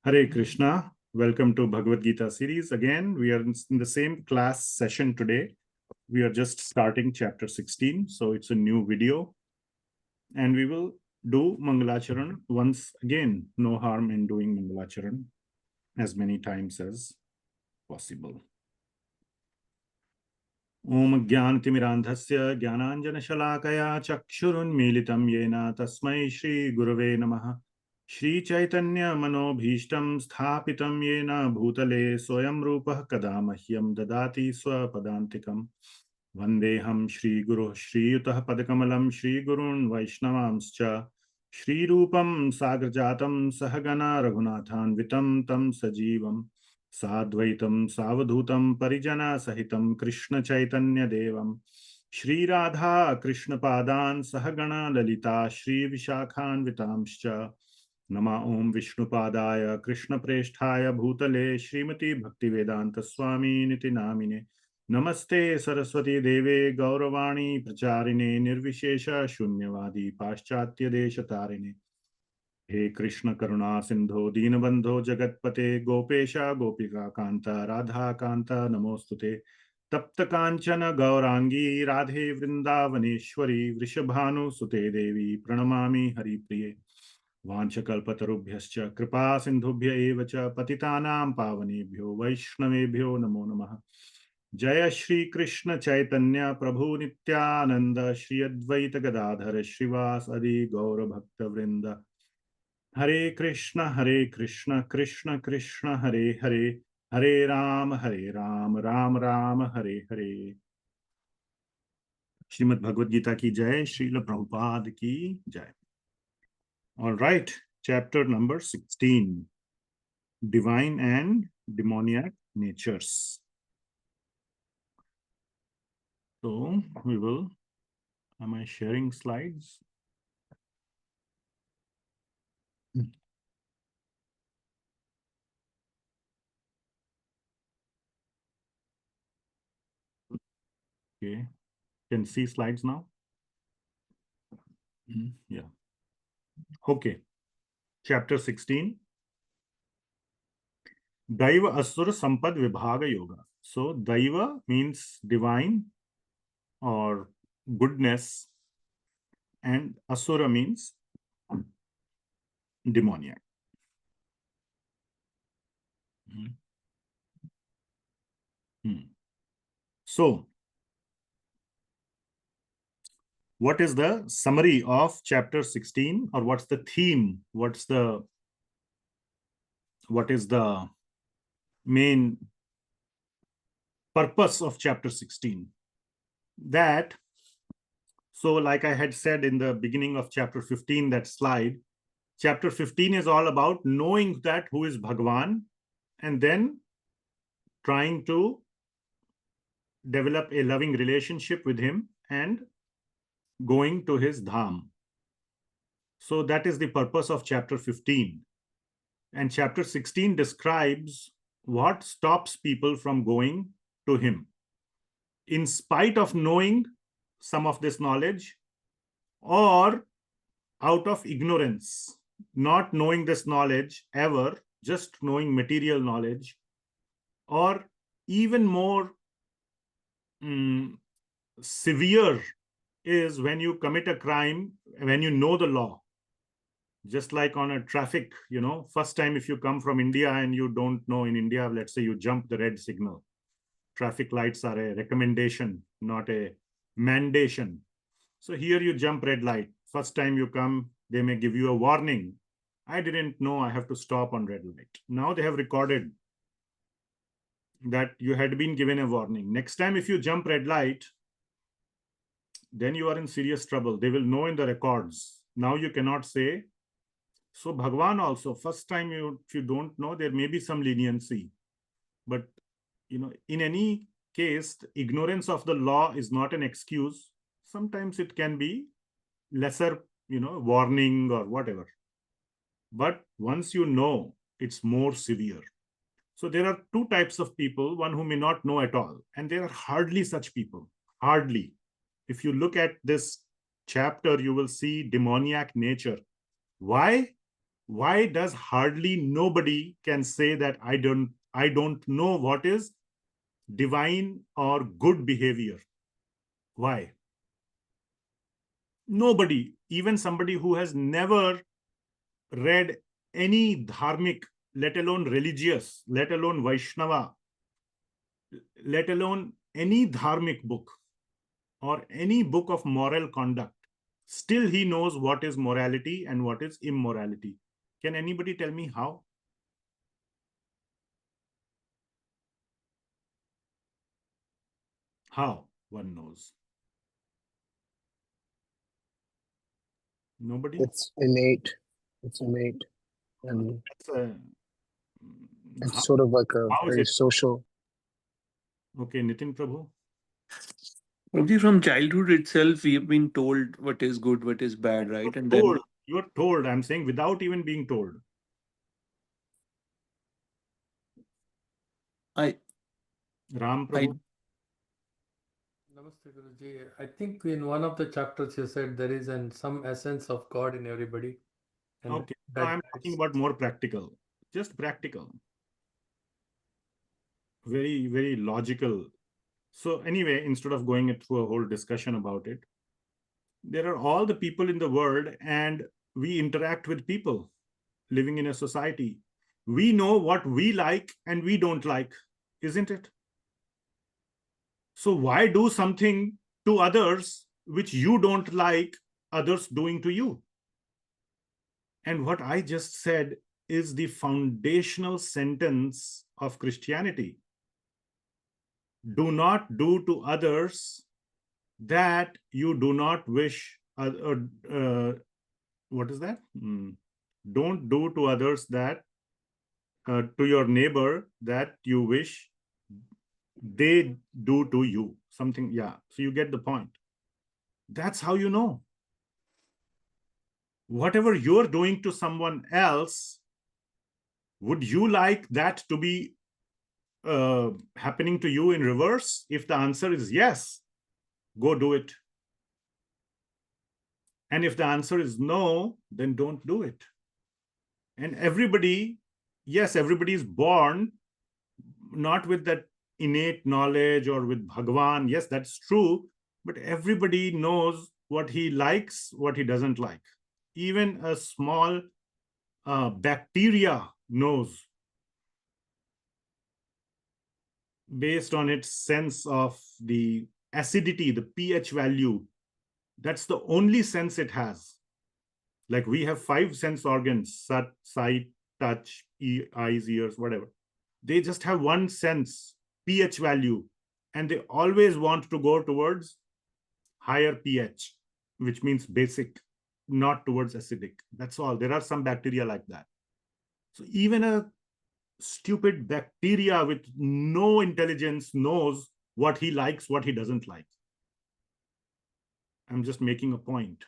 Hare Krishna. Welcome to Bhagavad Gita series. Again, we are in the same class session today. We are just starting chapter 16. So it's a new video. And we will do Mangalacharan once again. No harm in doing Mangalacharan as many times as possible. Om Jnanatimirandhasya Jnananjanashalakaya Chakshurunmilitam Yena Tasmai Shri Gurave Namaha Shri Chaitanya Manobhishtam Sthapitam Yena Bhutale Soyam Rupah Kada Mahyam Dadati Swapadantikam Vandeham Shri Guru Shri Yutah Padakamalam Shri Gurun Vaishnavamscha Shri Rupam Sagrajatam Sahagana Raghunathan Vitam Tam Sajivam Sadvaitam Savadhutam Parijana Sahitam Krishna Chaitanya Devam Shri Radha Krishna Padan Sahagana Lalita Shri Vishakhan Vitamscha Nama Om Vishnu Padaya Krishna Preshthaya Bhutale Srimati Bhaktivedanta Swami Niti Namine Namaste Saraswati Deve Gauravani Pracharine Nirvishesha Shunyavadi Paschatya Deshatarine He Krishna Karuna Sindho Deenabandho Jagatpate Gopesha Gopika Kanta Radha Kanta Namostute Tapta Kanchana Gaurangi Radhe Vrindavaneshwari Vrishabhanu Sute Devi Pranamami Hari Priye Vanchakalpatarubhyascha Kripa Sindhubhya Evacha Patitanam Pavanebhyo Vaishnavebhyo Namo Namaha Jaya Shri Krishna Chaitanya Prabhu Nityananda Shri Advaita Gadadhara Shrivas Adi Gaura Bhakta Vrinda Hare Krishna, Krishna Krishna, Hare Hare, Hare Ram, Ram Ram, Hare Hare. Srimad Bhagavad Gita ki jai, Srila Prabhupada ki jai. All right, chapter number 16, Divine and Demoniac Natures. So we will, am I sharing slides? Okay, can see slides now? Yeah. Okay, chapter 16. Daiva Asura Sampad Vibhaga Yoga. So Daiva means divine or goodness, and Asura means demoniac. So, what is the summary of chapter 16, or what's the theme? What is the main purpose of chapter 16? That, so like I had said in the beginning of chapter 15, that slide, chapter 15 is all about knowing that who is Bhagawan, and then trying to develop a loving relationship with him and going to his dham. So that is the purpose of chapter 15. And chapter 16 describes what stops people from going to him. In spite of knowing some of this knowledge, or out of ignorance, not knowing this knowledge ever, just knowing material knowledge, or even more severe is when you commit a crime, when you know the law. Just like on a traffic, first time if you come from India and you don't know in India, let's say you jump the red signal. Traffic lights are a recommendation, not a mandation. So here you jump red light. First time you come, they may give you a warning. I didn't know I have to stop on red light. Now they have recorded that you had been given a warning. Next time if you jump red light, then you are in serious trouble. They will know in the records. Now you cannot say. So Bhagavan also, first time if you don't know, there may be some leniency. But, in any case, ignorance of the law is not an excuse. Sometimes it can be lesser, warning or whatever. But once you know, it's more severe. So there are two types of people, one who may not know at all. And there are hardly such people, hardly. If you look at this chapter, you will see demoniac nature. Why? Why does hardly nobody can say that I don't know what is divine or good behavior? Why? Nobody, even somebody who has never read any dharmic, let alone religious, let alone Vaishnava, let alone any dharmic book or any book of moral conduct, still he knows what is morality and what is immorality. Can anybody tell me how? How one knows? Nobody? It's innate. It's innate. And How, it's sort of like a how is very it? social. Okay, Nitin Prabhu. Prabhuji, from childhood itself, we have been told what is good, what is bad, right? And then You're told, I'm saying, without even being told. I Ram Prabhu. Namaste, Guruji. I think in one of the chapters you said there is some essence of God in everybody. And Okay, so I'm talking about more practical, just practical, very, very logical. So anyway, instead of going through a whole discussion about it, there are all the people in the world and we interact with people living in a society. We know what we like and we don't like, isn't it? So why do something to others which you don't like others doing to you? And what I just said is the foundational sentence of Christianity. Do not do to others that you do not wish. What is that? Don't do to others that, to your neighbor, that you wish they do to you. Something, yeah. So you get the point. That's how you know. Whatever you're doing to someone else, would you like that to be happening to you in reverse? If the answer is yes, go do it. And if the answer is no, then don't do it. And everybody, yes, everybody is born not with that innate knowledge or with Bhagawan. Yes, that's true. But everybody knows what he likes, what he doesn't like. Even a small bacteria knows, based on its sense of the acidity, the pH value. That's the only sense it has. Like we have 5 sense organs: sight, touch, eyes, ears, whatever. They just have one sense, pH value, and they always want to go towards higher pH, which means basic, not towards acidic. That's all. There are some bacteria like that. So even a stupid bacteria with no intelligence knows what he likes, what he doesn't like. I'm just making a point.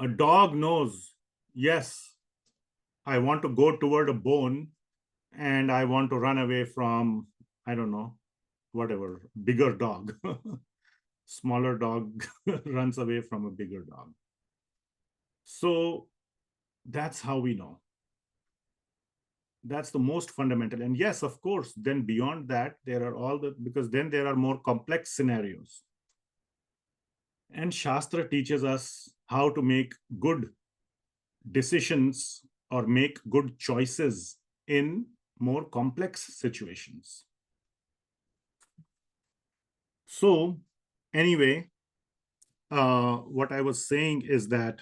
A dog knows, yes, I want to go toward a bone and I want to run away from, I don't know, whatever, bigger dog. Smaller dog runs away from a bigger dog. So that's how we know. That's the most fundamental. And yes, of course, then beyond that, there are because then there are more complex scenarios. And Shastra teaches us how to make good decisions or make good choices in more complex situations. So anyway, what I was saying is that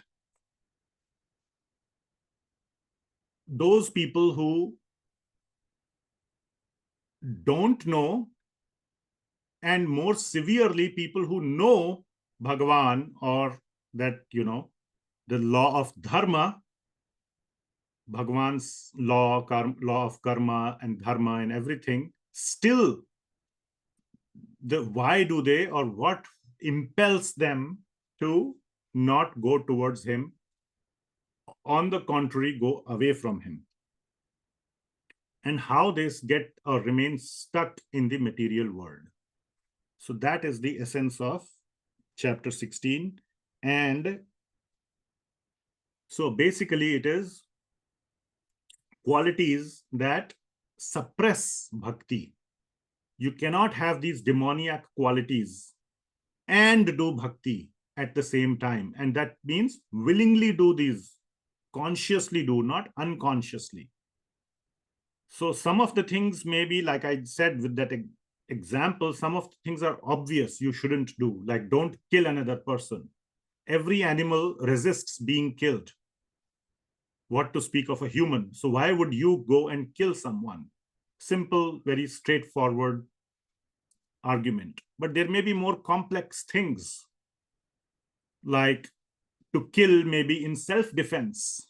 those people who don't know, and more severely people who know Bhagawan, or that, the law of dharma, Bhagavan's law of karma and dharma and everything, still why do they, or what impels them to not go towards him? On the contrary, go away from him. And how they get or remain stuck in the material world. So that is the essence of chapter 16. And So basically it is qualities that suppress bhakti. You cannot have these demoniac qualities and do bhakti at the same time. And that means willingly do these, consciously do, not unconsciously. So some of the things may be, like I said with that example, some of the things are obvious you shouldn't do, like don't kill another person. Every animal resists being killed. What to speak of a human? So why would you go and kill someone? Simple, very straightforward argument. But there may be more complex things, like to kill maybe in self-defense.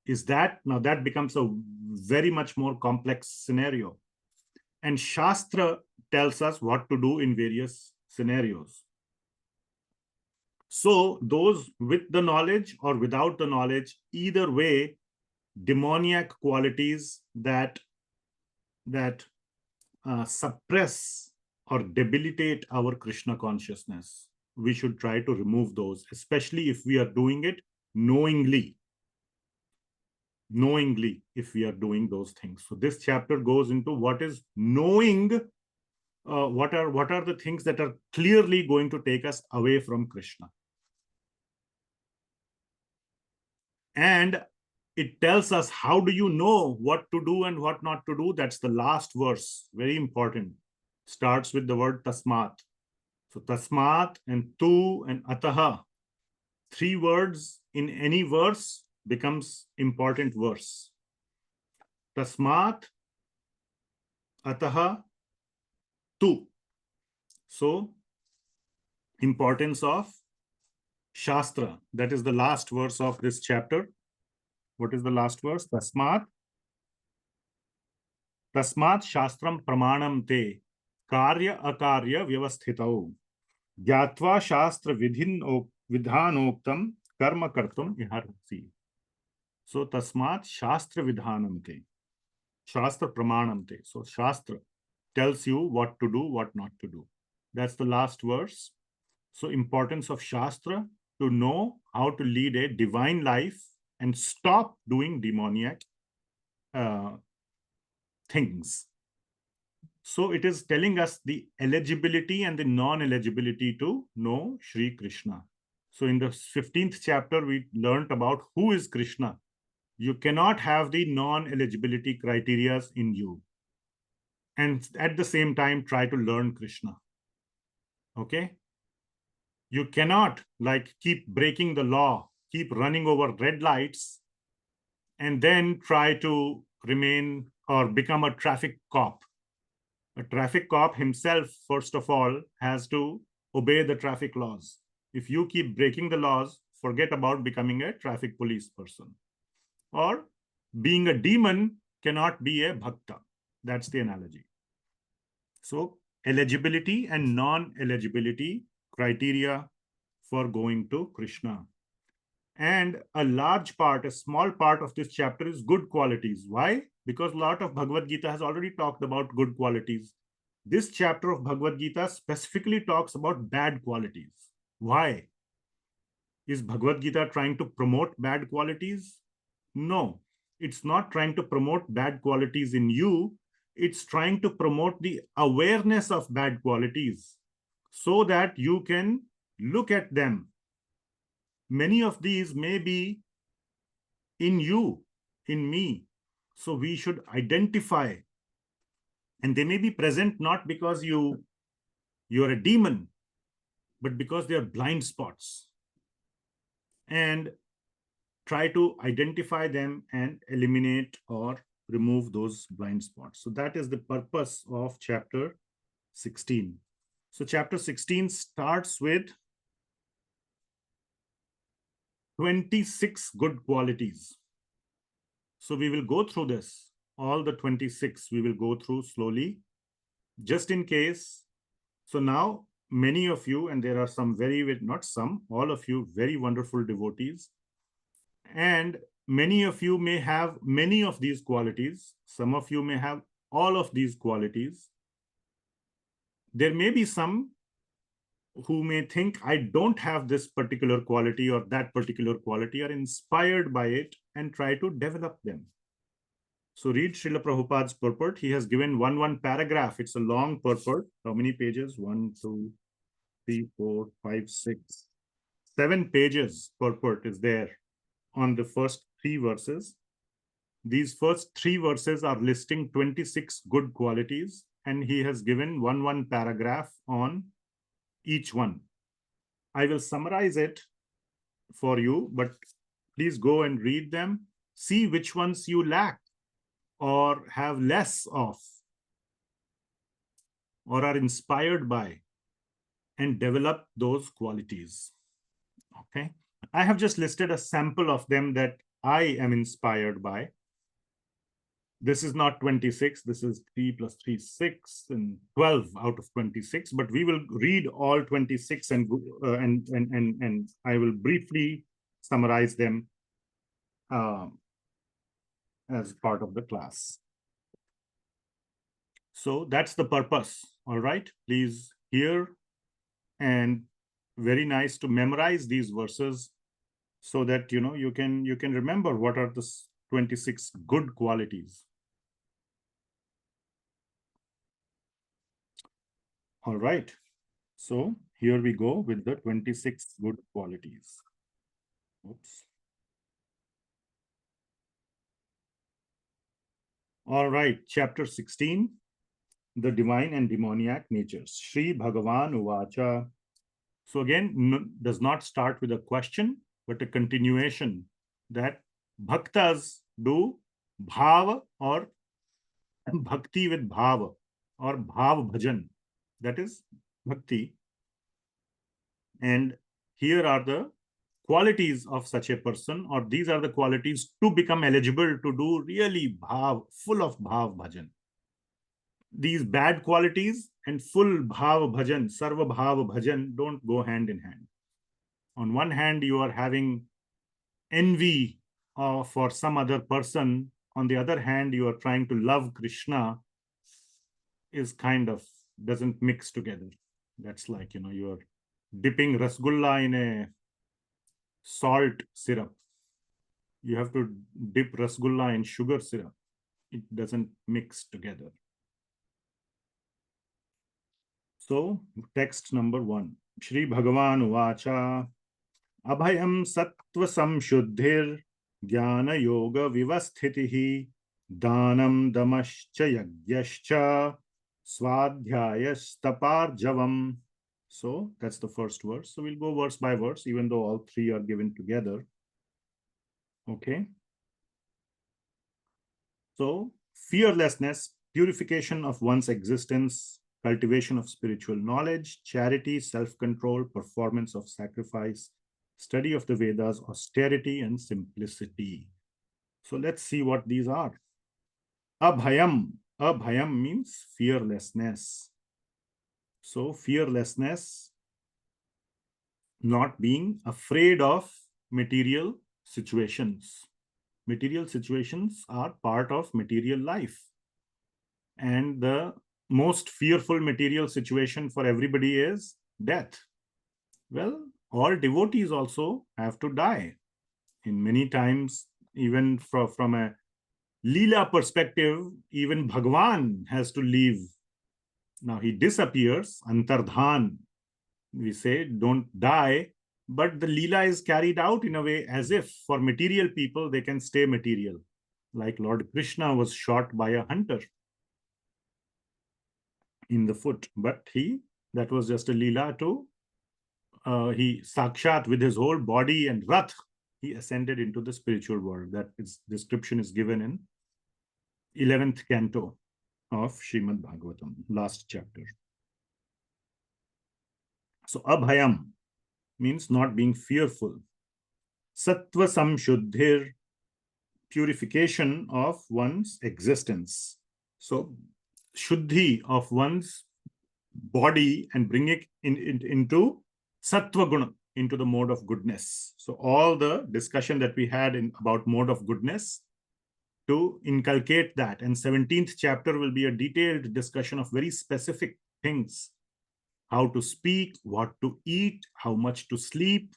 Is that, now that becomes a very much more complex scenario. And Shastra tells us what to do in various scenarios. So those with the knowledge or without the knowledge, either way, demoniac qualities that suppress or debilitate our Krishna consciousness, we should try to remove those, especially if we are doing it knowingly. Knowingly, if we are doing those things. So this chapter goes into what is knowing, what are the things that are clearly going to take us away from Krishna. And it tells us how do you know what to do and what not to do. That's the last verse, very important. Starts with the word tasmat. So tasmat and tu and ataha, 3 words in any verse becomes important verse. Tasmat, ataha, tu. So importance of Shastra. That is the last verse of this chapter. What is the last verse? Tasmat shastram pramanam te karya akarya vyavasthitau gyatva shastra vidhanoktam karma kartum iharasi. So tasmat shastra vidhanam te, shastra pramanam te. So shastra tells you what to do, what not to do. That's the last verse. So importance of Shastra, to know how to lead a divine life and stop doing demoniac things. So it is telling us the eligibility and the non-eligibility to know Sri Krishna. So in the 15th chapter, we learned about who is Krishna. You cannot have the non-eligibility criteria in you and at the same time try to learn Krishna. Okay? You cannot like keep breaking the law, keep running over red lights, and then try to remain or become a traffic cop. A traffic cop himself, first of all, has to obey the traffic laws. If you keep breaking the laws, forget about becoming a traffic police person. Or being a demon cannot be a bhakta. That's the analogy. So eligibility and non-eligibility criteria for going to Krishna. And a large part, a small part of this chapter is good qualities. Why? Because a lot of Bhagavad Gita has already talked about good qualities. This chapter of Bhagavad Gita specifically talks about bad qualities. Why? Is Bhagavad Gita trying to promote bad qualities? No, it's not trying to promote bad qualities in you. It's trying to promote the awareness of bad qualities so that you can look at them. Many of these may be in you, in me. So we should identify. And they may be present not because you're a demon, but because they are blind spots. And try to identify them and eliminate or remove those blind spots. So that is the purpose of chapter 16. So chapter 16 starts with 26 good qualities. So we will go through this, all the 26 we will go through slowly, just in case. So now many of you, and there are some not some, all of you very wonderful devotees, and many of you may have many of these qualities. Some of you may have all of these qualities. There may be some who may think I don't have this particular quality or that particular quality are inspired by it and try to develop them. So read Srila Prabhupada's purport. He has given one paragraph. It's a long purport. How many pages? 1, 2, 3, 4, 5, 6, 7 pages purport is there on the first 3 verses. These first 3 verses are listing 26 good qualities, and he has given one paragraph on each one. I will summarize it for you, but please go and read them. See which ones you lack or have less of or are inspired by, and develop those qualities. Okay. I have just listed a sample of them that I am inspired by. This is not 26. This is 3 plus 3, 6, and 12 out of 26. But we will read all 26 and I will briefly summarize them as part of the class. So that's the purpose. All right. Please hear, and very nice to memorize these verses so that you can remember what are the 26 good qualities. All right. So here we go with the 26 good qualities. Oops. All right. Chapter 16, the divine and demoniac natures. Sri Bhagavan Uvacha. So again, does not start with a question, but a continuation that bhaktas do bhava or bhakti with bhava or bhav bhajan. That is bhakti. And here are the qualities of such a person, or these are the qualities to become eligible to do really bhav, full of bhav bhajan. These bad qualities and full bhav bhajan, sarva bhav bhajan, don't go hand in hand. On one hand, you are having envy for some other person. On the other hand, you are trying to love Krishna. Is kind of doesn't mix together. That's like, you are dipping rasgulla in a salt syrup. You have to dip rasgulla in sugar syrup. It doesn't mix together. So text number 1. Shri Bhagavan Uvacha abhayaṁ sattva-saṁśuddhir Jñāna-yoga-vyavasthitiḥ dānaṁ damaḥ yajñaḥ svādhyāyaḥ ārjavam. So that's the first verse. So we'll go verse by verse, even though all 3 are given together. Okay. So fearlessness, purification of one's existence, cultivation of spiritual knowledge, charity, self-control, performance of sacrifice, study of the Vedas, austerity, and simplicity. So let's see what these are. Abhayaṁ. Abhayaṁ means fearlessness. So fearlessness, not being afraid of material situations. Material situations are part of material life. And the most fearful material situation for everybody is death. Well, all devotees also have to die. In many times, even from a Leela perspective, even Bhagawan has to leave. Now he disappears, antardhan. We say don't die, but the Leela is carried out in a way as if for material people, they can stay material. Like Lord Krishna was shot by a hunter in the foot, but that was just a Leela to, he sakshat with his whole body and rath, he ascended into the spiritual world. That description is given in 11th canto of Srimad Bhagavatam, last chapter. So abhayaṁ means not being fearful. Sattva-saṁśuddhir, purification of one's existence. So shuddhi of one's body and bring it into sattva guna, into the mode of goodness. So all the discussion that we had about mode of goodness, to inculcate that. And 17th chapter will be a detailed discussion of very specific things how to speak, what to eat, how much to sleep.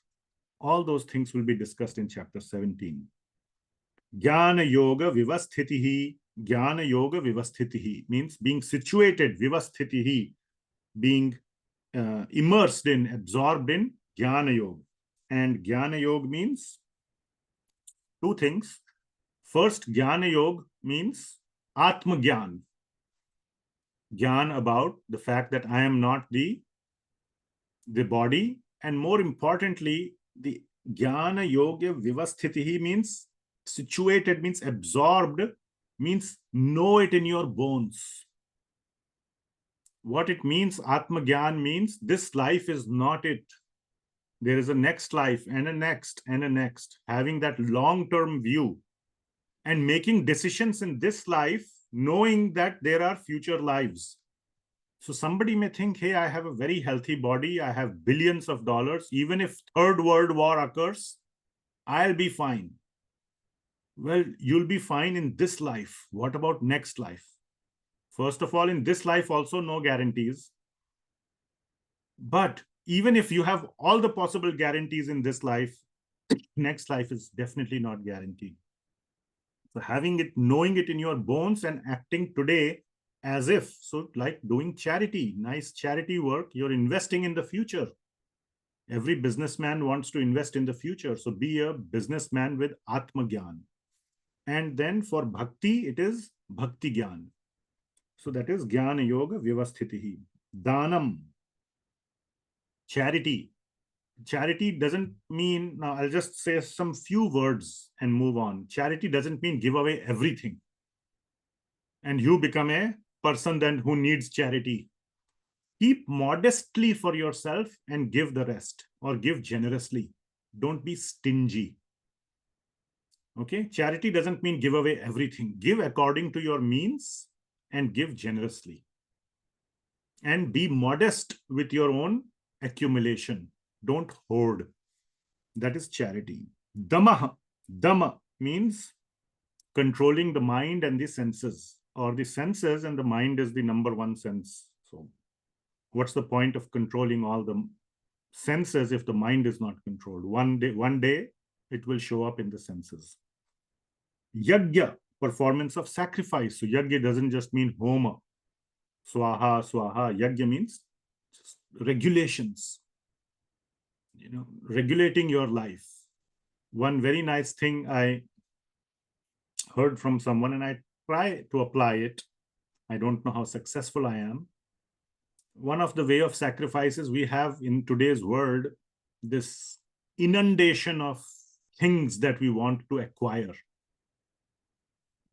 All those things will be discussed in chapter 17. Jñāna-yoga-vyavasthitiḥ. Jñāna-yoga-vyavasthitiḥ means being situated, vyavasthitiḥ, being immersed in, absorbed in Jnana-yoga. And Jnana-yoga means two things. First, Jnana-yoga means atma-gyan. Gyan about the fact that I am not the body. And more importantly, the Jñāna-yoga-vyavasthitiḥ means situated, means absorbed, means know it in your bones. What it means, Atma-gyan means this life is not it. There is a next life and a next and a next. Having that long-term view and making decisions in this life, knowing that there are future lives. So somebody may think, hey, I have a very healthy body. I have billions of dollars. Even if Third World War occurs, I'll be fine. Well, you'll be fine in this life. What about next life? First of all, in this life also no guarantees. But even if you have all the possible guarantees in this life, next life is definitely not guaranteed. So having it, knowing it in your bones and acting today as if, so like doing charity, nice charity work, you're investing in the future. Every businessman wants to invest in the future. So be a businessman with Atma-gyan. And then for Bhakti, it is Bhakti-gyan. So that is Jñāna-yoga-vyavasthitiḥ. Dānaṁ, charity. Charity doesn't mean, now I'll just say some few words and move on. Charity doesn't mean give away everything and you become a person then who needs charity. Keep modestly for yourself and give the rest, or give generously. Don't be stingy. Okay, charity doesn't mean give away everything. Give according to your means and give generously. And be modest with your own accumulation. Don't hoard. That is charity. Damaḥ. Dama means controlling the mind and the senses, or the senses and the mind is the number one sense. So what's the point of controlling all the senses if the mind is not controlled? One day it will show up in the senses. Yajñaḥ, performance of sacrifice. So yajña doesn't just mean homa. Swaha, swaha. Yajña means just regulations. You know, regulating your life. One very nice thing I heard from someone, and I try to apply it. I don't know how successful I am. One of the way of sacrifices we have in today's world, this inundation of things that we want to acquire.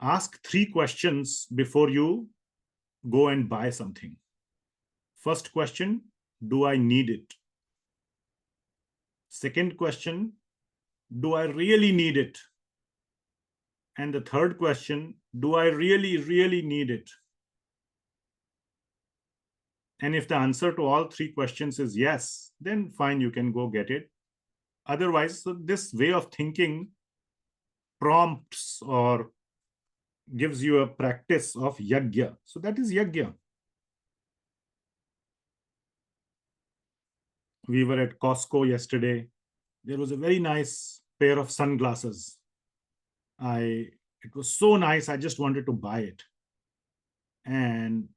Ask 3 questions before you go and buy something. First question, do I need it? Second question, do I really need it? And the third question, do I really, really need it? And if the answer to all 3 questions is yes, then fine, you can go get it. Otherwise, so this way of thinking prompts or gives you a practice of yajña. So that is yajña. We were at Costco yesterday. There was a very nice pair of sunglasses. It was so nice, I just wanted to buy it. And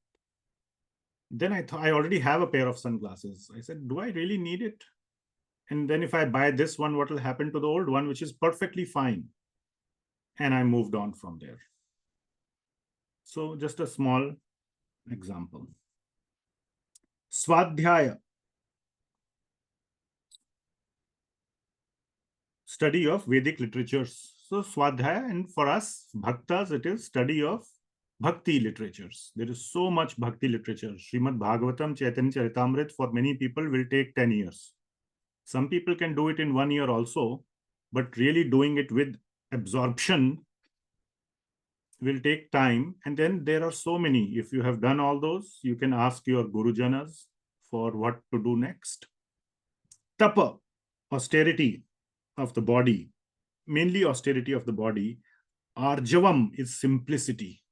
then I thought, I already have a pair of sunglasses. I said, do I really need it? And then if I buy this one, what will happen to the old one, which is perfectly fine? And I moved on from there. So just a small example. Svādhyāyaḥ, study of Vedic literatures. So Svādhyāyaḥ, and for us Bhaktas, it is study of Bhakti literatures. There is so much Bhakti literature. Srimad Bhagavatam, Chaitanya Charitamrita, for many people will take 10 years. Some people can do it in 1 year also, but really doing it with absorption will take time. And then there are so many. If you have done all those, you can ask your Gurujanas for what to do next. Tapa, austerity of the body, mainly austerity of the body. Ārjavam is simplicity.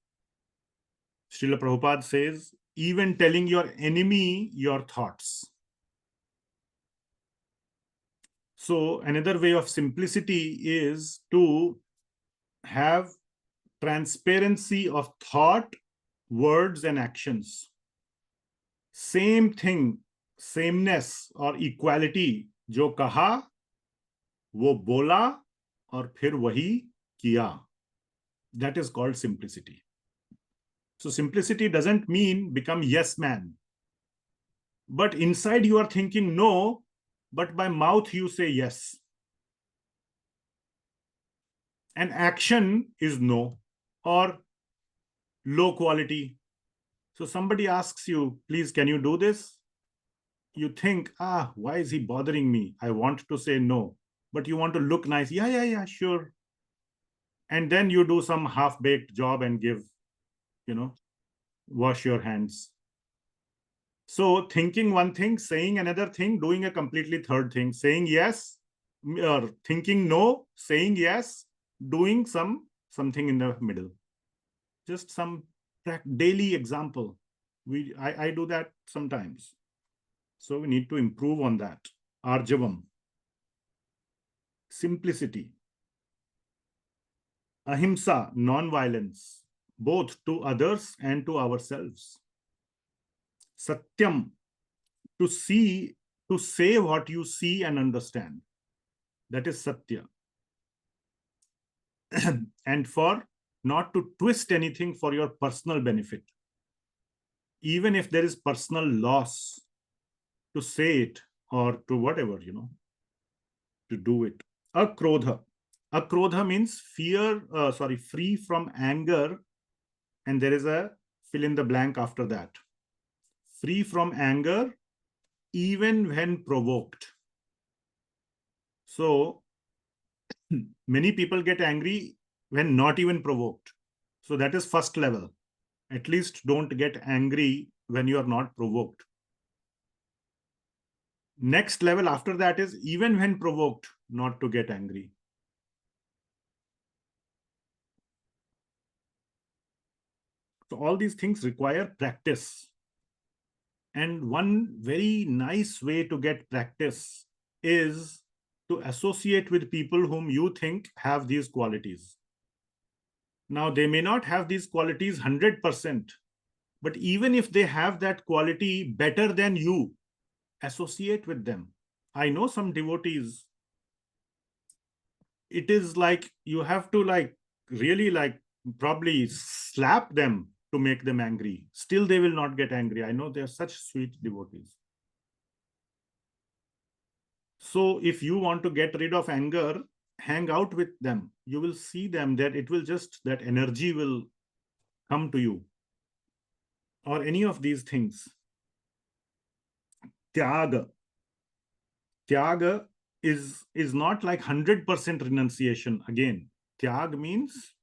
Srila Prabhupada says, even telling your enemy your thoughts. So another way of simplicity is to have transparency of thought, words, and actions. Same thing, sameness or equality, जो कहा वो बोला और फिर वही किया. That is called simplicity. So simplicity doesn't mean become yes man. But inside you are thinking no, but by mouth you say yes. And action is no or low quality. So somebody asks you, please, can you do this? You think, why is he bothering me? I want to say no, but you want to look nice. Yeah, sure. And then you do some half-baked job and give, wash your hands. So thinking one thing, saying another thing, doing a completely third thing, saying yes, or thinking no, saying yes, doing something in the middle. Just some daily example. I do that sometimes. So we need to improve on that. Ārjavam. Simplicity. Ahiṁsā, non-violence, both to others and to ourselves. Satyam, to say what you see and understand. That is satya. And for not to twist anything for your personal benefit. Even if there is personal loss, to say it or to whatever, to do it. Akrodhaḥ. Akrodhaḥ means free from anger. And there is a fill in the blank after that. Free from anger, even when provoked. So many people get angry when not even provoked. So that is first level. At least don't get angry when you are not provoked. Next level after that is even when provoked, not to get angry. So all these things require practice. And one very nice way to get practice is to associate with people whom you think have these qualities. Now, they may not have these qualities 100%, but even if they have that quality better than you, associate with them. I know some devotees, it is like you have to really probably slap them to make them angry. Still, they will not get angry. I know they are such sweet devotees. So if you want to get rid of anger, hang out with them. You will see them that that energy will come to you. Or any of these things. Tyāgaḥ. Tyāgaḥ is not like 100% renunciation. Again, tyāg means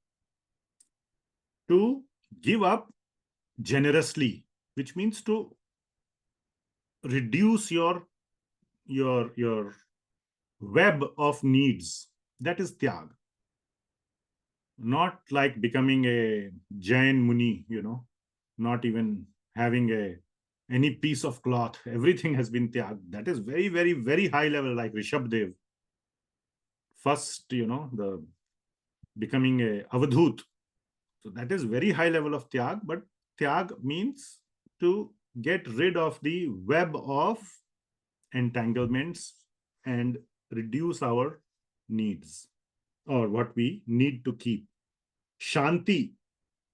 to give up generously, which means to reduce your web of needs. That is tyāg. Not like becoming a Jain Muni, not even having any piece of cloth. Everything has been tyāg. That is very, very, very high level, like Rishabdev. First, the becoming a avadhut. So that is very high level of tyāg, but tyāg means to get rid of the web of entanglements and reduce our needs or what we need to keep. Shanti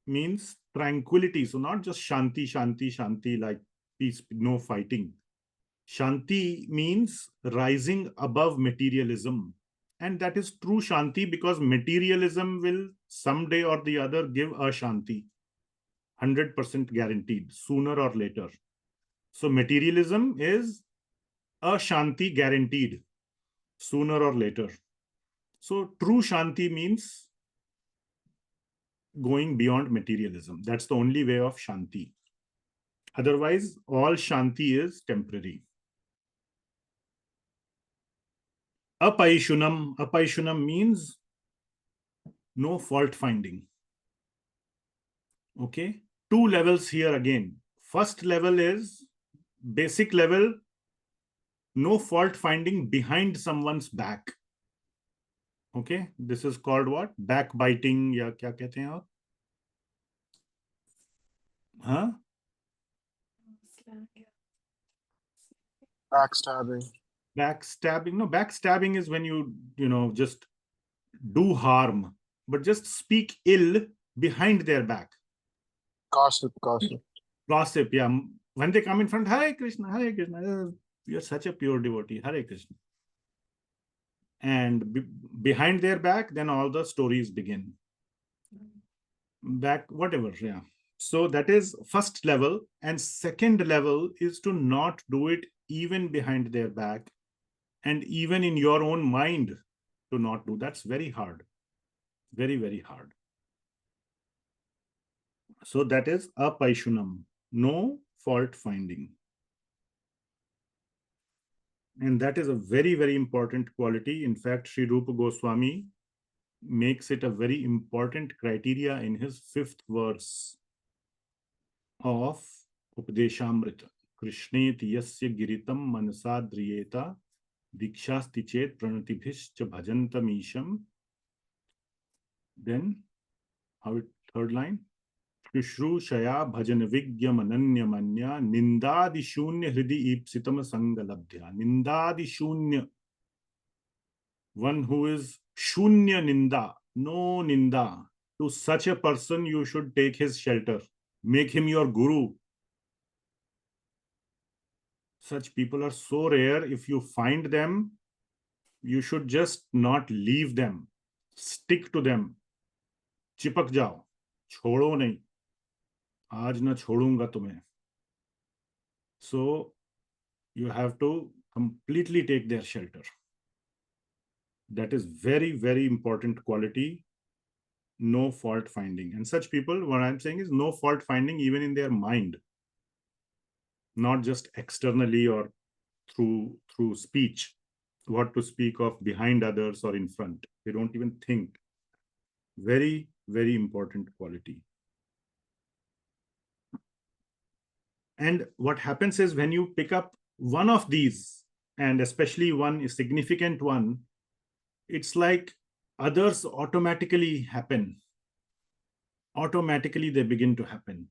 means tranquility. So not just shanti, like peace, no fighting. Shanti means rising above materialism. And that is true shanti because materialism will someday or the other give a shanti. 100% guaranteed, sooner or later. So materialism is a shanti guaranteed, sooner or later. So true shanti means going beyond materialism. That's the only way of shanti. Otherwise, all shanti is temporary. Apaishunam. Apaishunam means no fault finding. Okay. Two levels here again. first level is basic level, no fault finding behind someone's back. Okay, this is called what? Backbiting, या क्या कहते हैं और? Huh? Backstabbing. Backstabbing. No, backstabbing is when you just do harm, but just speak ill behind their back. Gossip. Gossip, yeah. When they come in front, Hare Krishna, Hare Krishna. You're such a pure devotee, Hare Krishna. And behind their back, then all the stories begin. Back, whatever, yeah. So that is first level. And second level is to not do it even behind their back. And even in your own mind to not do. That's very hard. Very, very hard. So that is apaishunam. No fault finding. And that is a very, very important quality. In fact, Sri Rupa Goswami makes it a very important criteria in his 5th verse of Upadeshamrita. Krishneti yasya giritam manasadriyeta dikshasti chet pranatibhischa bhajantam isham. Then, third line. Shushrūshaya bhajan vigyam ananya manya nindadi shunya hridi ipsitam sangalabdhya. Nindadi shunya. One who is shunya ninda, no ninda. To such a person, you should take his shelter. Make him your guru. Such people are so rare. If you find them, you should just not leave them. Stick to them. Chipak jao. Chodo nahi. Aaj na chodunga tumhe. So you have to completely take their shelter. That is very, very important quality. No fault finding. And such people, what I'm saying is no fault finding even in their mind. Not just externally or through speech. What to speak of behind others or in front. They don't even think. Very, very important quality. And what happens is when you pick up one of these, and especially one significant one, it's like others automatically happen. Automatically they begin to happen.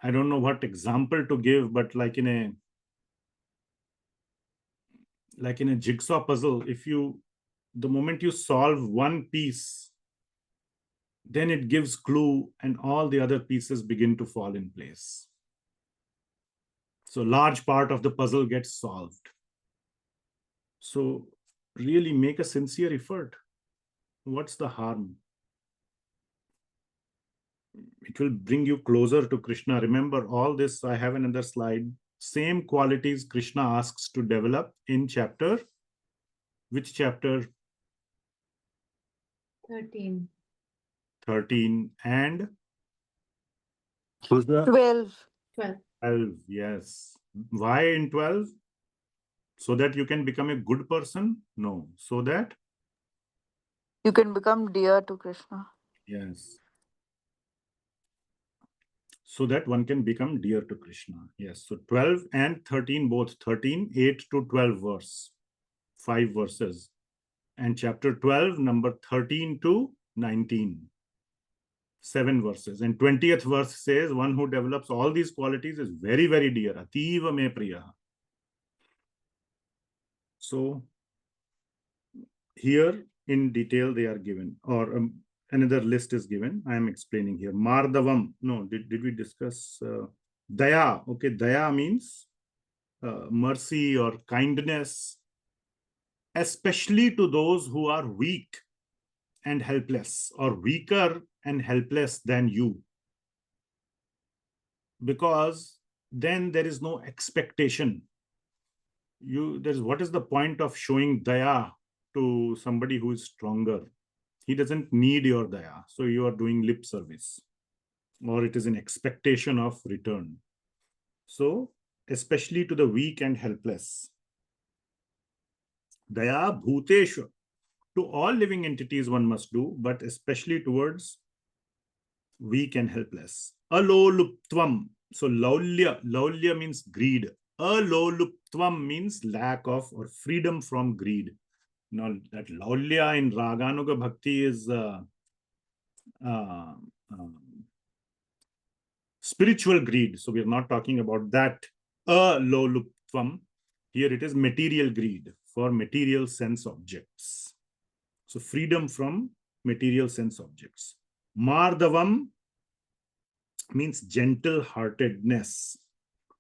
I don't know what example to give, but like in a jigsaw puzzle, the moment you solve one piece, then it gives clue and all the other pieces begin to fall in place. So large part of the puzzle gets solved. So really make a sincere effort. What's the harm? It will bring you closer to Krishna. Remember all this, I have another slide. Same qualities Krishna asks to develop in chapter. Which chapter? 13. 13 and 12. 12. Yes. Why in 12? So that you can become a good person? No. So that? You can become dear to Krishna. Yes. So that one can become dear to Krishna. Yes. So 12 and 13, both 13, 8 to 12 verse. 5 verses. And chapter 12, number 13 to 19. 7 verses. And 20th verse says, one who develops all these qualities is very, very dear. Atīva me priya. So here in detail they are given, or another list is given. I am explaining here. Mardavam. No, did we discuss daya? Okay, daya means mercy or kindness, especially to those who are weak and helpless, or weaker and helpless than you. Because then there is no expectation. What is the point of showing daya to somebody who is stronger? He doesn't need your daya. So you are doing lip service, or it is an expectation of return. So especially to the weak and helpless. Daya bhuteshu. To all living entities one must do, but especially towards weak and helpless. Aloluptvam. So laulya means greed. Aloluptvam means lack of or freedom from greed. Now that laulya in Raganuga Bhakti is spiritual greed. So we are not talking about that aloluptvam. Here it is material greed for material sense objects. So freedom from material sense objects. Mardavam means gentle-heartedness.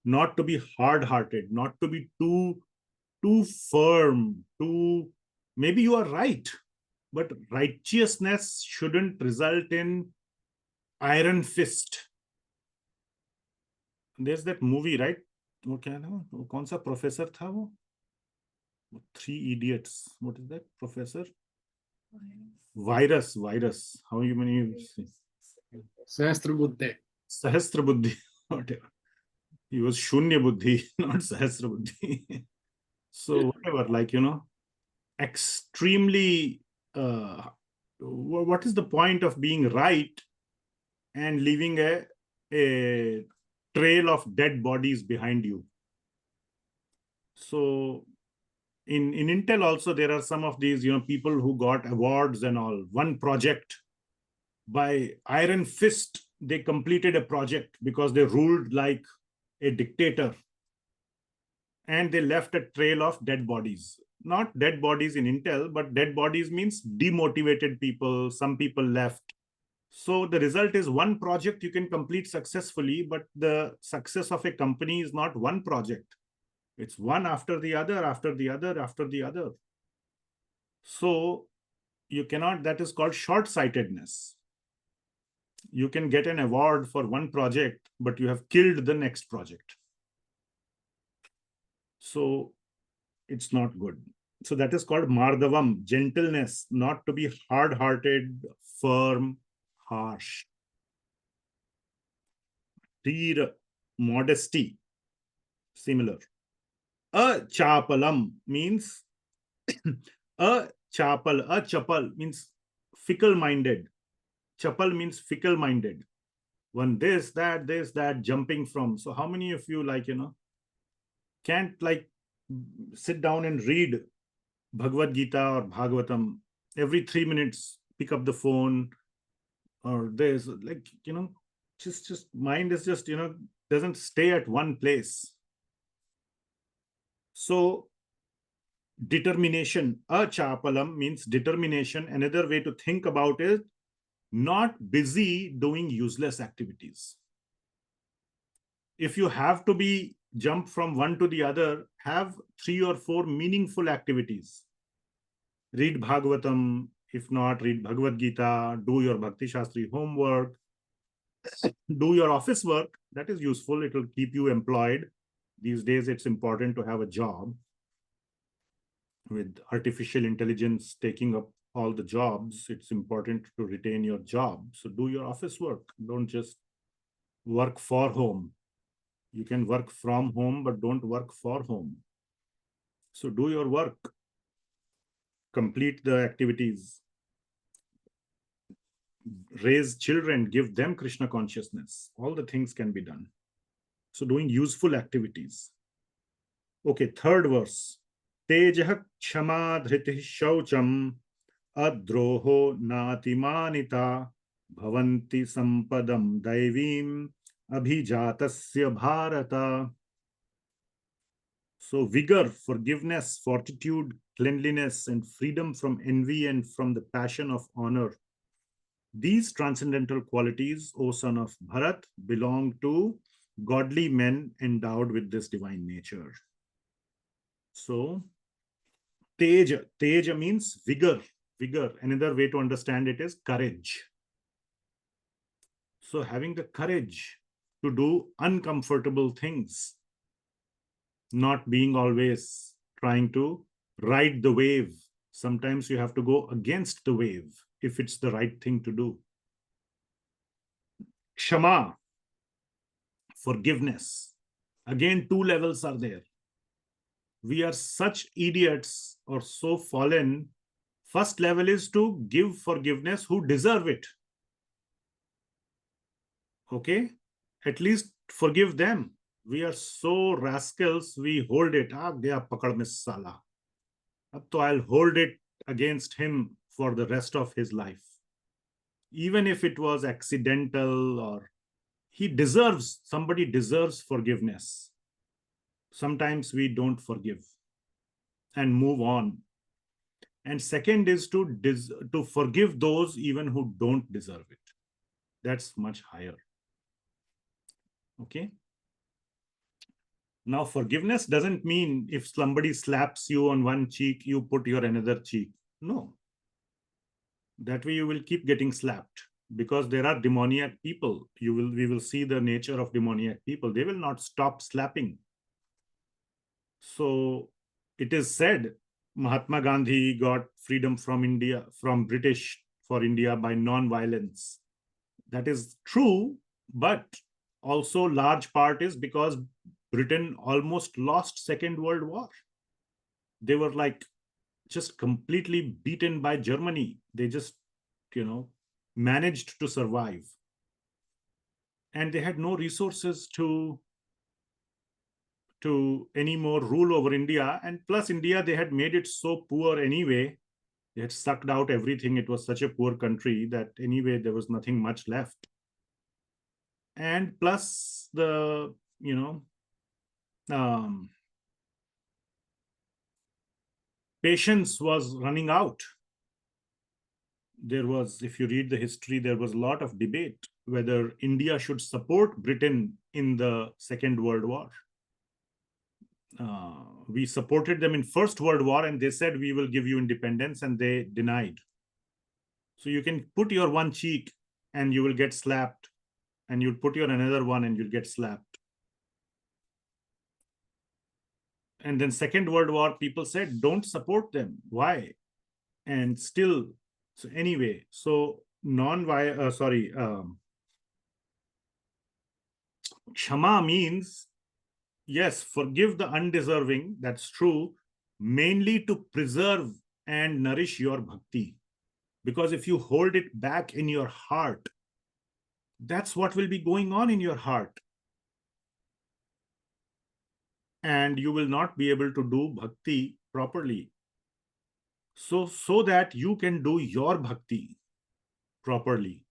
Not to be hard-hearted, not to be too firm, maybe you are right, but righteousness shouldn't result in iron fist. There's that movie, right? वो क्या था? वो कौन सा professor था वो? 3 Idiots. What is that? Professor? Virus. How many? Sahasrabuddhe. Sahasrabuddhi. Whatever. He was Shunya Buddhi, not Sahasrabuddhi. So whatever, like, extremely, what is the point of being right and leaving a trail of dead bodies behind you? So in Intel also, there are some of these, people who got awards and all. One project, by iron fist, they completed a project because they ruled like a dictator. And they left a trail of dead bodies. Not dead bodies in Intel, but dead bodies means demotivated people. Some people left. So the result is one project you can complete successfully, but the success of a company is not one project. It's one after the other, after the other, after the other. So you cannot, that is called short-sightedness. You can get an award for one project, but you have killed the next project. So it's not good. So that is called mardavam, gentleness, not to be hard-hearted, firm, harsh. Tir, modesty, similar. Achapalam means achapal means fickle-minded. Chapal means fickle-minded. One this, that, jumping from. So how many of you can't sit down and read Bhagavad Gita or Bhagavatam every 3 minutes, pick up the phone, or there's just mind is just, doesn't stay at one place. So determination, achapalam means determination. Another way to think about it, not busy doing useless activities. If you have to jump from one to the other, have 3 or 4 meaningful activities. Read Bhagavatam, if not, read Bhagavad Gita, do your Bhakti Shastri homework, do your office work. That is useful. It will keep you employed. These days, it's important to have a job. With artificial intelligence taking up all the jobs, it's important to retain your job. So do your office work. Don't just work for home. You can work from home, but don't work for home. So do your work. Complete the activities. Raise children, give them Krishna consciousness. All the things can be done. So doing useful activities. Okay, third verse. Tejah kshama dhriti shaucham adroho ati-mānitā bhavanti sampadam daivīm abhijatasya bharata. So vigor, forgiveness, fortitude, cleanliness, and freedom from envy and from the passion of honor. These transcendental qualities, O son of Bharat, belong to godly men endowed with this divine nature. So Teja means vigor. Another way to understand it is courage. So having the courage to do uncomfortable things, not being always trying to ride the wave. Sometimes you have to go against the wave if it's the right thing to do. Kshama, forgiveness. Again, 2 levels are there. We are such idiots or so fallen. First level is to give forgiveness who deserve it. Okay? at least forgive them. We are so rascals, we hold it. Gaya pakad mein sala. Ab to I'll hold it against him for the rest of his life. Even if it was accidental, or somebody deserves forgiveness. Sometimes we don't forgive and move on. And second is to forgive those even who don't deserve it. That's much higher. Okay. Now, forgiveness doesn't mean if somebody slaps you on one cheek, you put your another cheek. No. That way you will keep getting slapped, because there are demoniac people. We will see the nature of demoniac people. They will not stop slapping. So it is said Mahatma Gandhi got freedom from India, from British for India by non-violence. That is true, but also large part is because Britain almost lost Second World War. They were like just completely beaten by Germany. They just, managed to survive. And they had no resources to any more rule over India. And plus India, they had made it so poor anyway. They had sucked out everything. It was such a poor country that anyway, there was nothing much left. And plus the, patience was running out. There was, if you read the history, there was a lot of debate whether India should support Britain in the Second World War. We supported them in First World War, and they said, we will give you independence, and they denied. So you can put your one cheek and you will get slapped, and you'll put your another one and you'll get slapped. And then Second World War, people said, don't support them. Why? And still, so anyway, so Kshama means, yes, forgive the undeserving. That's true. Mainly to preserve and nourish your bhakti. Because if you hold it back in your heart, that's what will be going on in your heart. And you will not be able to do bhakti properly. So that you can do your bhakti properly.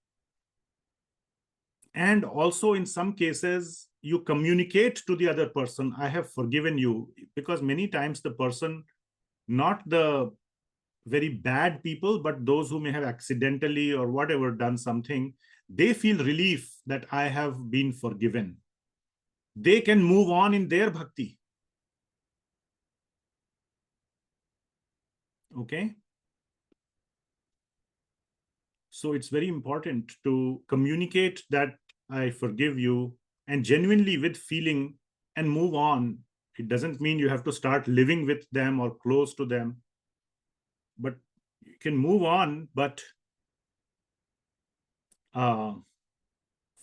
And also in some cases, you communicate to the other person, I have forgiven you, because many times the person, not the very bad people, but those who may have accidentally or whatever done something, they feel relief that I have been forgiven. They can move on in their bhakti. Okay. So it's very important to communicate that I forgive you, and genuinely with feeling, and move on. It doesn't mean you have to start living with them or close to them, but you can move on, but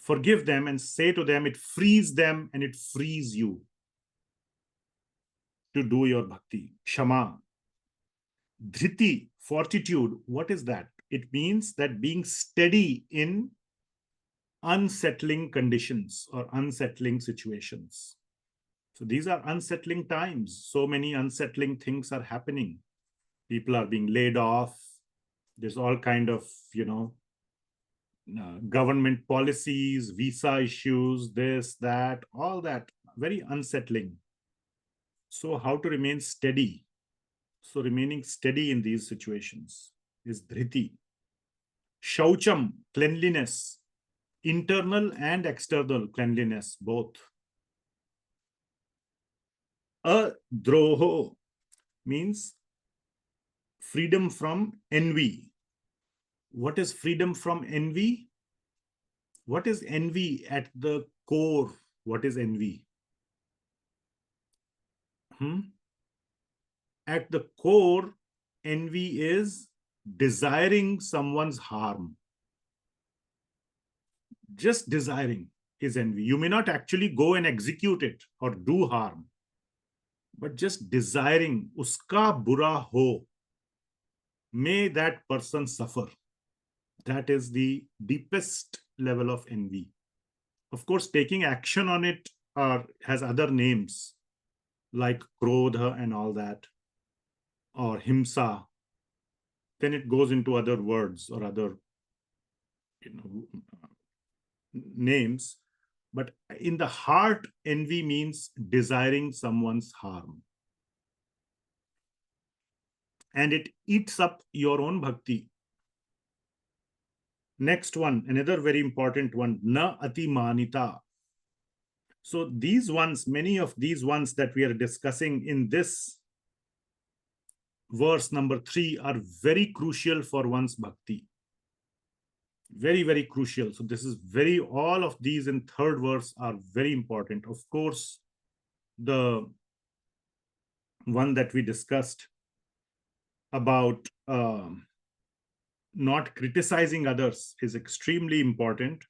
forgive them and say to them, it frees them and it frees you to do your bhakti. Kshama. Dhriti, fortitude. What is that? It means that being steady in unsettling conditions or unsettling situations. So these are unsettling times. So many unsettling things are happening. People are being laid off. There's all kind of, government policies, visa issues, this, that, all that, very unsettling. So how to remain steady? So remaining steady in these situations is dhriti. Shaucham, cleanliness, internal and external cleanliness, both. Adroho means freedom from envy. What is freedom from envy? What is envy at the core? What is envy? At the core, envy is desiring someone's harm. Just desiring is envy. You may not actually go and execute it or do harm, but just desiring, uska bura ho, may that person suffer. That is the deepest level of envy. Of course, taking action on it has other names like akrodhaḥ and all that, or ahiṁsā. Then it goes into other words or other names. But in the heart, envy means desiring someone's harm. And it eats up your own bhakti. Next one, another very important one, na ati-mānitā. So these ones, many of these ones that we are discussing in this verse number 3 are very crucial for one's bhakti. Very, very crucial. So this is all of these in third verse are very important. Of course, the one that we discussed about not criticizing others is extremely important.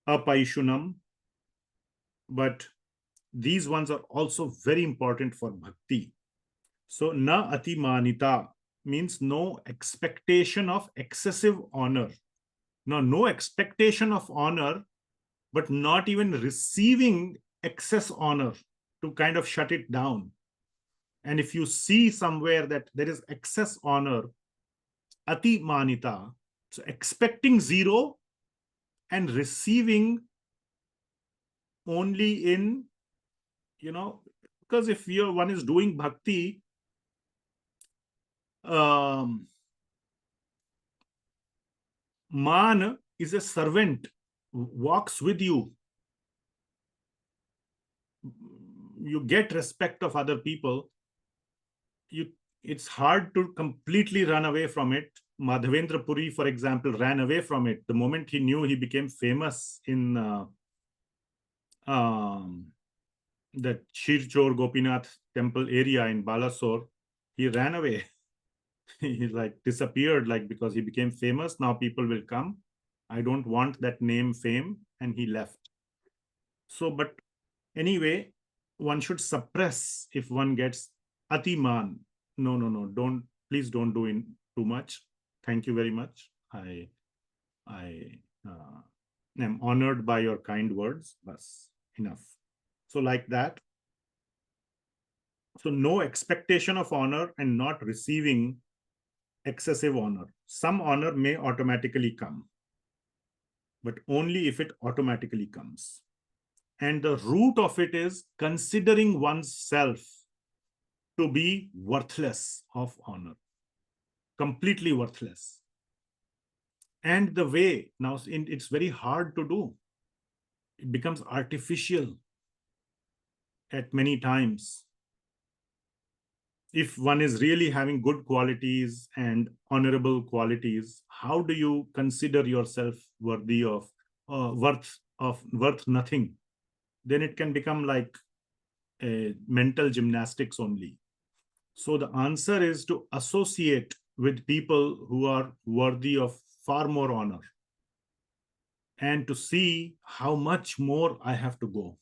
Apaishunam. But these ones are also very important for bhakti. So na ati-mānitā means no expectation of excessive honor. No expectation of honor, but not even receiving excess honor to kind of shut it down. And if you see somewhere that there is excess honor, ati-mānitā, so expecting zero and receiving only in, because if one is doing bhakti, man is a servant, walks with you. You get respect of other people. It's hard to completely run away from it. Madhavendra Puri, for example, ran away from it. The moment he knew he became famous in the Shirchor Gopinath temple area in Balasore, he ran away. He disappeared, because he became famous. Now people will come. I don't want that name, fame, and he left. So, but anyway, one should suppress if one gets ati-man. No, please don't do it too much. Thank you very much. I am honored by your kind words. Bas, enough. So like that. So no expectation of honor and not receiving excessive honor. Some honor may automatically come, but only if it automatically comes. And the root of it is considering oneself to be worthless of honor, completely worthless. And the way, now it's very hard to do. It becomes artificial at many times. If one is really having good qualities and honorable qualities, how do you consider yourself worthy of worth nothing? Then it can become like a mental gymnastics only. So the answer is to associate with people who are worthy of far more honor and to see how much more I have to go.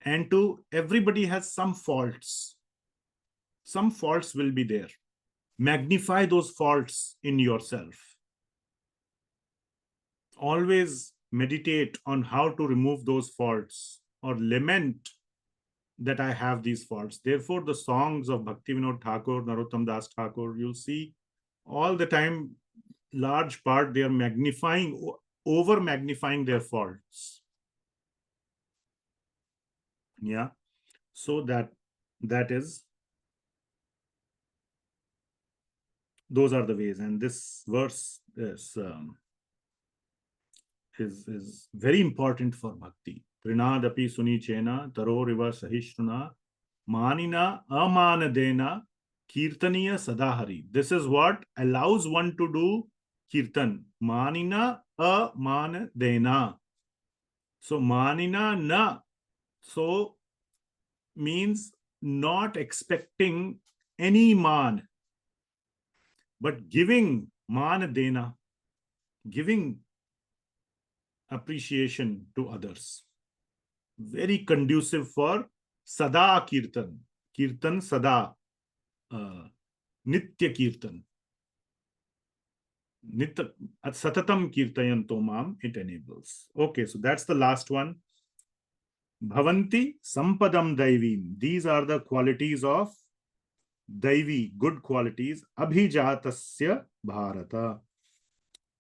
And everybody has some faults. Some faults will be there. Magnify those faults in yourself. Always meditate on how to remove those faults or lament that I have these faults. Therefore, the songs of Bhaktivinoda Thakur, Narottam Das Thakur, you'll see all the time, large part, they are magnifying, over-magnifying their faults. Yeah. So that is, those are the ways. And this verse is very important for bhakti. Trinadapi sunichena taroriva sahishruna manina amanadena kirtaniya sadahari. This is what allows one to do kirtan. Manina amanadena. So manina na. So means not expecting any man, but giving manadena, giving appreciation to others. Very conducive for sada kirtan. Kirtan sada. Nitya kirtan. Nitya satatam kirtayanto mam, it enables. Okay, so that's the last one. Bhavanti sampadam daivim. These are the qualities of daivi, good qualities. Abhijatasya bharata.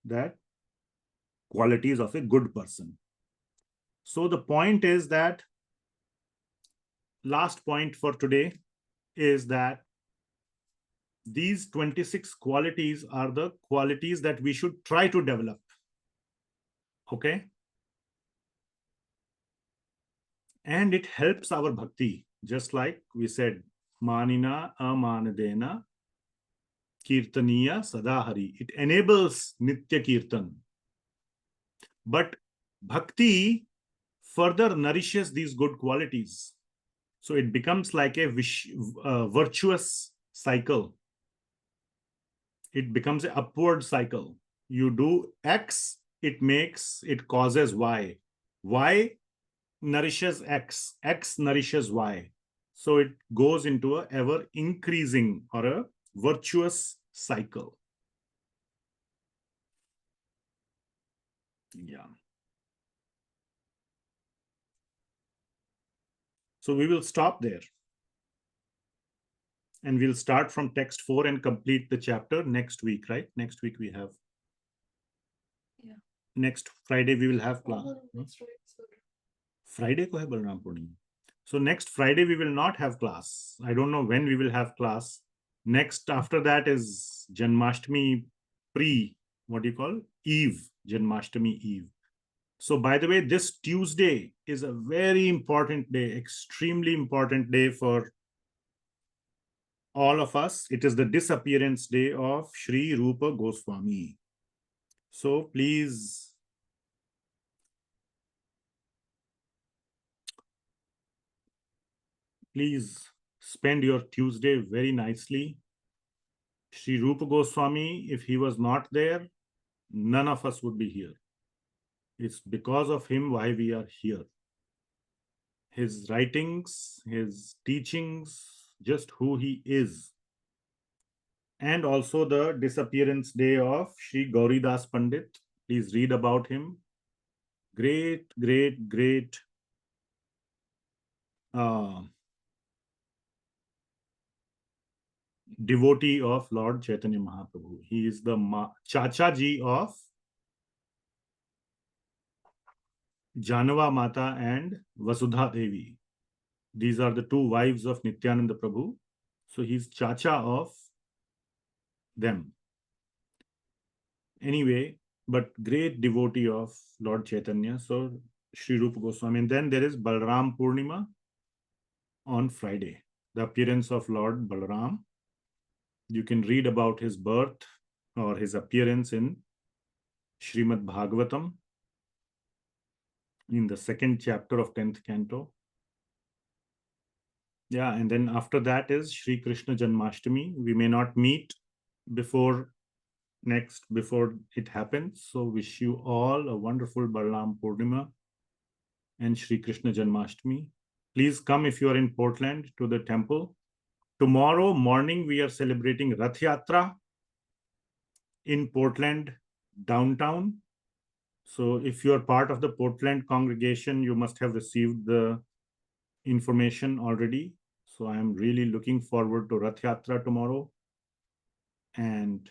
That qualities of a good person. So the point is that, last point for today is that these 26 qualities are the qualities that we should try to develop. Okay? And it helps our bhakti, just like we said, manina amanadena kirtaniya sadahari. It enables nitya kirtan. But bhakti further nourishes these good qualities. So it becomes like a virtuous cycle. It becomes an upward cycle. You do X, it causes Y. Y nourishes X, X nourishes Y. So it goes into a ever increasing or a virtuous cycle. Yeah. So we will stop there. And we'll start from text 4 and complete the chapter next week, right? Next week we have. Yeah. Next Friday we will have class. Friday ko hai Balram Purnima. So next Friday we will not have class. I don't know when we will have class. Next after that is Janmashtami what do you call? Eve, Janmashtami Eve. So by the way, this Tuesday is a very important day, extremely important day for all of us. It is the disappearance day of Sri Rupa Goswami. So please spend your Tuesday very nicely. Sri Rupa Goswami, if he was not there, none of us would be here. It's because of him why we are here. His writings, his teachings, just who he is. And also the disappearance day of Sri Gauridas Pandit. Please read about him. Great, great, great devotee of Lord Chaitanya Mahaprabhu. He is the Chacha-ji of Janava Mata and Vasudha Devi. These are the two wives of Nityananda Prabhu. So he's Chacha of them. Anyway, but great devotee of Lord Chaitanya. So Sri Rupa Goswami. And then there is Balram Purnima on Friday, the appearance of Lord Balram. You can read about his birth or his appearance in Srimad Bhagavatam in the second chapter of 10th canto. Yeah, and then after that is Sri Krishna Janmashtami. We may not meet before it happens. So wish you all a wonderful Balram Purnima and Sri Krishna Janmashtami. Please come if you are in Portland to the temple. Tomorrow morning, we are celebrating Rath Yatra in Portland downtown. So if you are part of the Portland congregation, you must have received the information already. So I am really looking forward to Rath Yatra tomorrow. And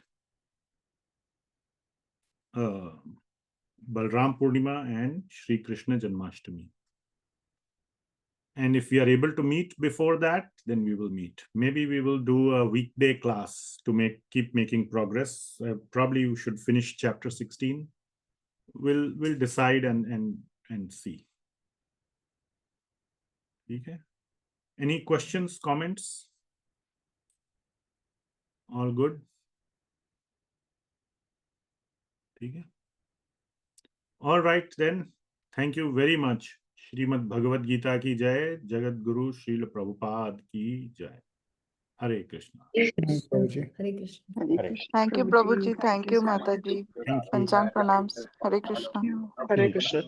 Balram Purnima and Sri Krishna Janmashtami. And if we are able to meet before that, then we will meet. Maybe we will do a weekday class to keep making progress. Probably we should finish chapter 16. We'll decide and see. Okay. Any questions, comments? All good? Okay. All right then. Thank you very much. Shrimad Bhagavad Gita ki jai, Jagat Guru Srila Prabhupada ki jai. Hare Krishna. Prabhuji. Hare Krishna. Thank you, Prabhuji. Thank you, Mataji. Thank you. Panchang pranams. Hare Krishna. Hare Krishna.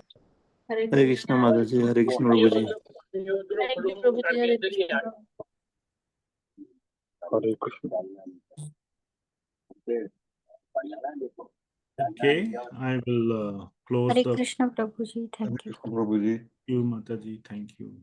Hare Krishna Mataji, Hare Krishna Prabhuji. Thank you, Prabhuji. Hare Krishna. Hare Krishna. Okay, I will close Hare the. Krishna, Prabhuji. Thank you. Prabhuji. Thank you, Mataji. Thank you.